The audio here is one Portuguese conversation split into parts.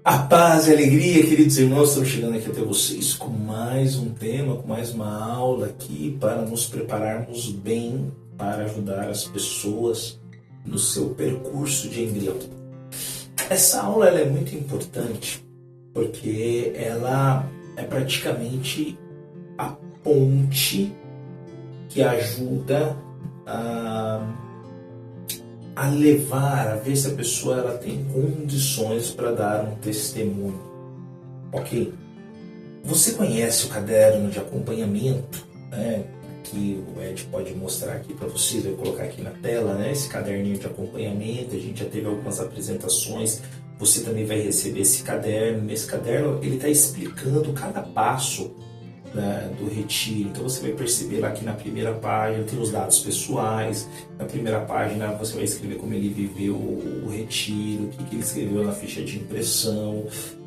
A paz e a alegria, queridos irmãos, estamos chegando aqui até vocês com mais um tema, com mais uma aula aqui para nos prepararmos bem para ajudar as pessoas no seu percurso de embrião. Essa aula ela é muito importante porque ela é praticamente a ponte que ajuda a levar, a ver se a pessoa ela tem condições para dar um testemunho. Ok? Você conhece o caderno de acompanhamento, né? Que o Ed pode mostrar aqui para vocês, vai colocar aqui na tela, né? Esse caderninho de acompanhamento, a gente já teve algumas apresentações, você também vai receber esse caderno. Nesse caderno ele está explicando cada passo, né, do retiro. Então você vai perceber lá que na primeira página tem os dados pessoais, na primeira página você vai escrever como ele viveu o retiro, o que ele escreveu na ficha de impressão,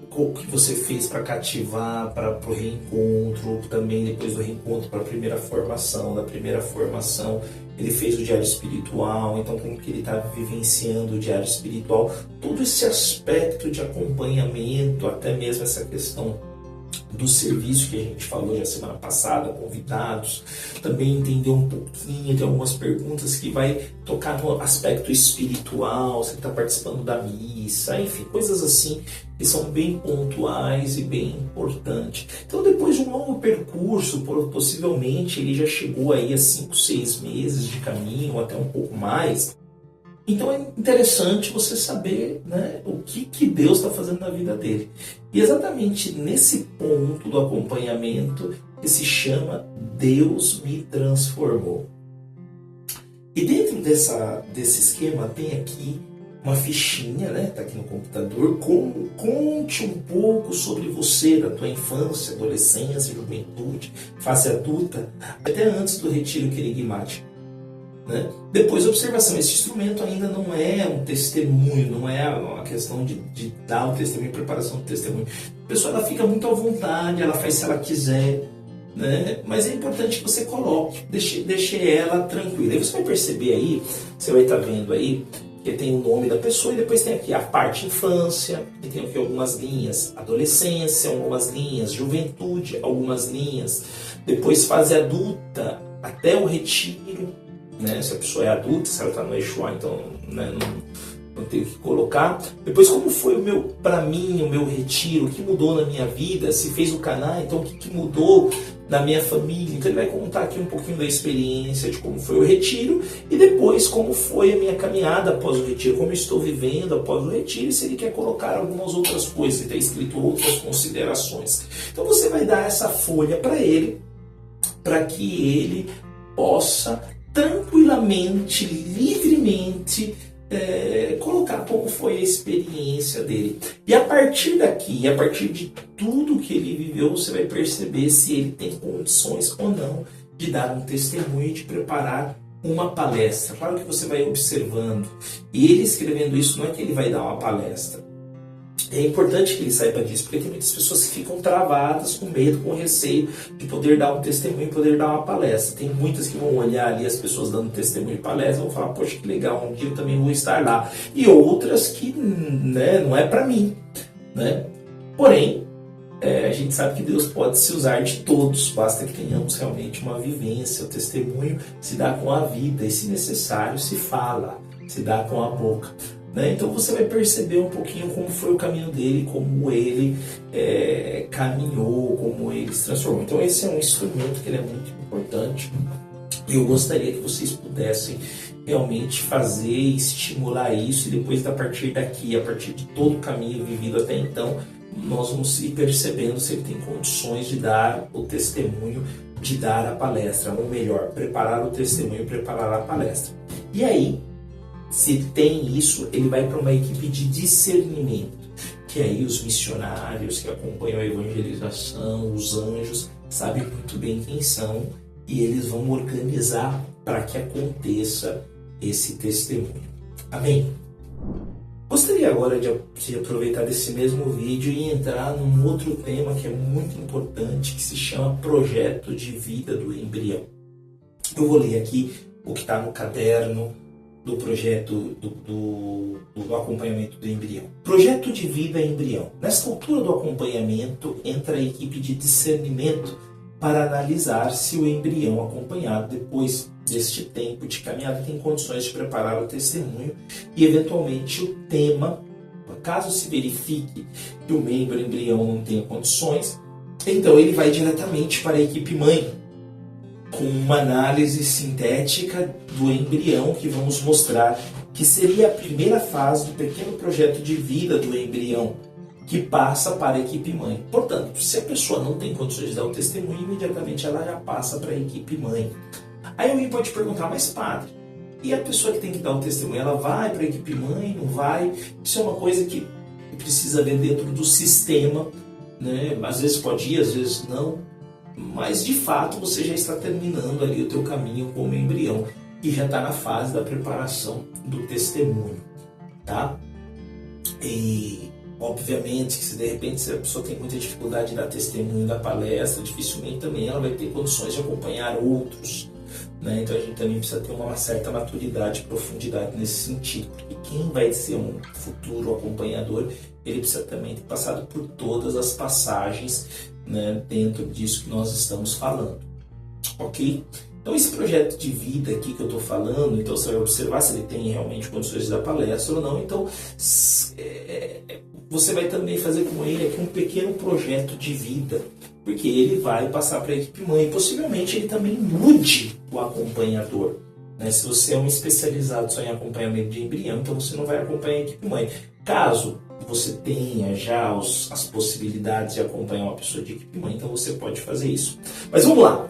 o que você fez para cativar para o reencontro, também depois do reencontro para a primeira formação, da primeira formação ele fez o diário espiritual, então como que ele está vivenciando o diário espiritual, todo esse aspecto de acompanhamento, até mesmo essa questão do serviço que a gente falou já semana passada, convidados, também entender um pouquinho de algumas perguntas que vai tocar no aspecto espiritual, você está participando da missa, enfim, coisas assim que são bem pontuais e bem importantes. Então depois de um longo percurso, possivelmente ele já chegou aí a 5, 6 meses de caminho, até um pouco mais. Então é interessante você saber, né, o que Deus está fazendo na vida dele. E exatamente nesse ponto do acompanhamento que se chama Deus me transformou. E dentro desse esquema tem aqui uma fichinha, né, tá aqui no computador, conte um pouco sobre você, da tua infância, adolescência, juventude, fase adulta, até antes do retiro querigmático. Né? Depois, observação, esse instrumento ainda não é um testemunho, não é uma questão de dar o testemunho, preparação do testemunho. A pessoa ela fica muito à vontade, ela faz se ela quiser, né? Mas é importante que você coloque, deixe ela tranquila. Aí você vai perceber aí, você vai estar vendo aí, que tem o nome da pessoa e depois tem aqui a parte infância, e tem aqui algumas linhas, adolescência, algumas linhas, juventude, algumas linhas, depois fase adulta, até o retiro. Né? Se a pessoa é adulta, se ela está no Exuá, então, né, não tenho que colocar. Depois, como foi para mim o meu retiro, o que mudou na minha vida, se fez o canal, então o que mudou na minha família. Então ele vai contar aqui um pouquinho da experiência, de como foi o retiro e depois como foi a minha caminhada após o retiro, como eu estou vivendo após o retiro, e se ele quer colocar algumas outras coisas, se está escrito outras considerações. Então você vai dar essa folha para ele, para que ele possa tranquilamente, livremente colocar como foi a experiência dele. E a partir daqui, a partir de tudo que ele viveu, você vai perceber se ele tem condições ou não de dar um testemunho e de preparar uma palestra. Claro que você vai observando. E ele escrevendo isso, não é que ele vai dar uma palestra. É importante que ele saiba disso, porque tem muitas pessoas que ficam travadas, com medo, com receio de poder dar um testemunho, poder dar uma palestra. Tem muitas que vão olhar ali as pessoas dando testemunho e palestra e vão falar, poxa, que legal, um dia eu também vou estar lá. E outras que, né, não é para mim. Né? Porém, a gente sabe que Deus pode se usar de todos, basta que tenhamos realmente uma vivência. O testemunho se dá com a vida e, se necessário, se fala, se dá com a boca. Então você vai perceber um pouquinho como foi o caminho dele, como ele caminhou, como ele se transformou. Então esse é um instrumento que ele é muito importante e eu gostaria que vocês pudessem realmente fazer, estimular isso, e depois a partir daqui, a partir de todo o caminho vivido até então, nós vamos ir percebendo se ele tem condições de dar o testemunho, de dar a palestra, ou melhor, preparar o testemunho e preparar a palestra. E aí, se tem isso, ele vai para uma equipe de discernimento, que aí os missionários que acompanham a evangelização, os anjos, sabem muito bem quem são e eles vão organizar para que aconteça esse testemunho. Amém? Gostaria agora de aproveitar desse mesmo vídeo e entrar num outro tema que é muito importante, que se chama Projeto de Vida do Embrião. Eu vou ler aqui o que está no caderno do projeto do acompanhamento do embrião. Projeto de vida embrião. Nesta altura do acompanhamento, entra a equipe de discernimento para analisar se o embrião acompanhado, depois deste tempo de caminhada, tem condições de preparar o testemunho e, eventualmente, o tema. Caso se verifique que o membro embrião não tenha condições, então ele vai diretamente para a equipe mãe, com uma análise sintética do embrião que vamos mostrar que seria a primeira fase do pequeno projeto de vida do embrião, que passa para a equipe mãe. Portanto, se a pessoa não tem condições de dar o testemunho, imediatamente ela já passa para a equipe mãe. Aí alguém pode perguntar, mas padre, e a pessoa que tem que dar o testemunho, ela vai para a equipe mãe, não vai? Isso é uma coisa que precisa ver dentro do sistema, né? Às vezes pode ir, às vezes não, mas de fato você já está terminando ali o teu caminho como embrião e já está na fase da preparação do testemunho, tá? E obviamente que se de repente se a pessoa tem muita dificuldade de dar testemunho da palestra, dificilmente também ela vai ter condições de acompanhar outros, né? Então a gente também precisa ter uma certa maturidade e profundidade nesse sentido, porque quem vai ser um futuro acompanhador, ele precisa também ter passado por todas as passagens, né, dentro disso que nós estamos falando, ok? Então esse projeto de vida aqui que eu estou falando, então você vai observar se ele tem realmente condições de dar palestra ou não. Então você vai também fazer com ele aqui um pequeno projeto de vida, porque ele vai passar para a equipe mãe. Possivelmente ele também mude o acompanhador, né? Se você é um especializado só em acompanhamento de embrião, então você não vai acompanhar a equipe mãe. Caso você tenha já as possibilidades de acompanhar uma pessoa de equipe mãe, então você pode fazer isso. Mas vamos lá.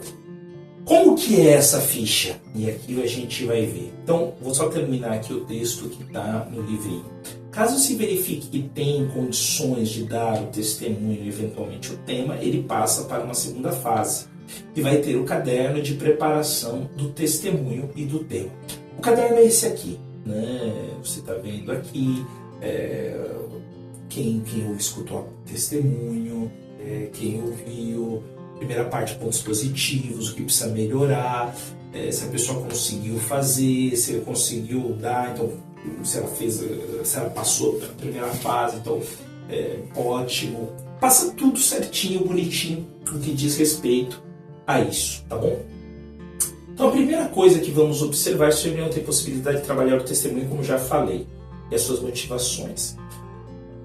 Como que é essa ficha? E aqui a gente vai ver. Então, vou só terminar aqui o texto que está no livrinho. Caso se verifique que tem condições de dar o testemunho e eventualmente o tema, ele passa para uma segunda fase, que vai ter o caderno de preparação do testemunho e do tema. O caderno é esse aqui, né? Você está vendo aqui quem escutou o testemunho, quem ouviu. Primeira parte, pontos positivos, o que precisa melhorar, se a pessoa conseguiu fazer, se ela conseguiu dar, então se ela passou pela primeira fase, então ótimo. Passa tudo certinho, bonitinho, o que diz respeito a isso, tá bom? Então a primeira coisa que vamos observar é se o embrião tem possibilidade de trabalhar o testemunho, como já falei, e as suas motivações.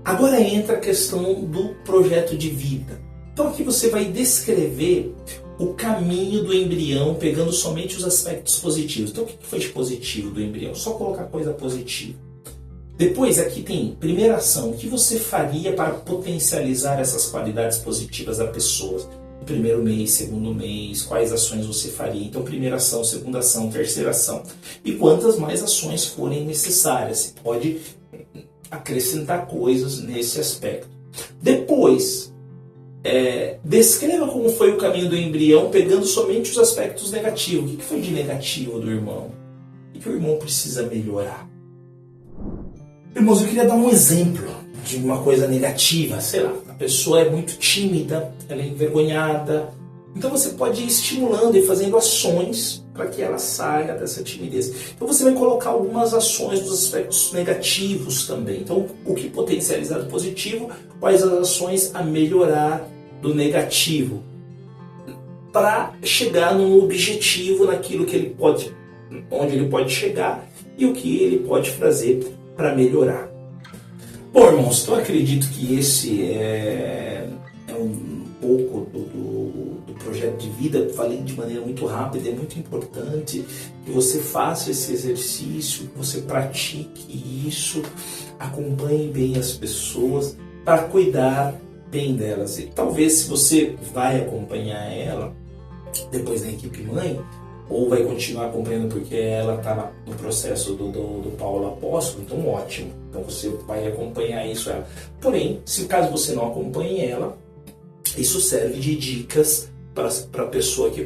Agora entra a questão do projeto de vida. Então aqui você vai descrever o caminho do embrião, pegando somente os aspectos positivos. Então o que foi de positivo do embrião? Só colocar coisa positiva. Depois aqui tem primeira ação. O que você faria para potencializar essas qualidades positivas da pessoa? No primeiro mês, segundo mês, quais ações você faria? Então primeira ação, segunda ação, terceira ação. E quantas mais ações forem necessárias. Você pode acrescentar coisas nesse aspecto. Depois, descreva como foi o caminho do embrião, pegando somente os aspectos negativos. O que foi de negativo do irmão? O que o irmão precisa melhorar? Irmãos, eu queria dar um exemplo de uma coisa negativa. Sei lá, a pessoa é muito tímida, ela é envergonhada. Então você pode ir estimulando e fazendo ações para que ela saia dessa timidez. Então você vai colocar algumas ações dos aspectos negativos também. Então o que potencializar do positivo, quais as ações a melhorar do negativo, para chegar num objetivo, naquilo que ele pode, onde ele pode chegar e o que ele pode fazer para melhorar. Bom, irmãos, então eu acredito que esse é um pouco do projeto de vida. Falei de maneira muito rápida. É muito importante que você faça esse exercício, que você pratique isso, acompanhe bem as pessoas para cuidar bem delas. E talvez, se você vai acompanhar ela depois da equipe mãe, ou vai continuar acompanhando porque ela está no processo do Paulo Apóstolo, então ótimo. Então você vai acompanhar isso ela. Porém, se caso você não acompanhe ela, isso serve de dicas para a pessoa que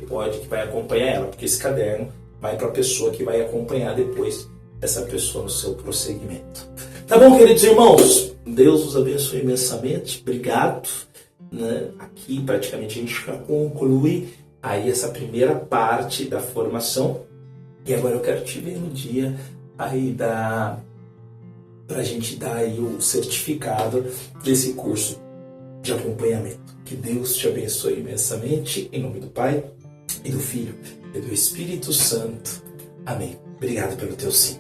vai acompanhar ela, porque esse caderno vai para a pessoa que vai acompanhar depois essa pessoa no seu prosseguimento. Tá bom, queridos irmãos? Deus os abençoe imensamente. Obrigado. Né? Aqui praticamente a gente já conclui aí essa primeira parte da formação. E agora eu quero te ver no dia aí para a gente dar aí o certificado desse curso de acompanhamento. Que Deus te abençoe imensamente, em nome do Pai, e do Filho, e do Espírito Santo. Amém. Obrigado pelo teu sim.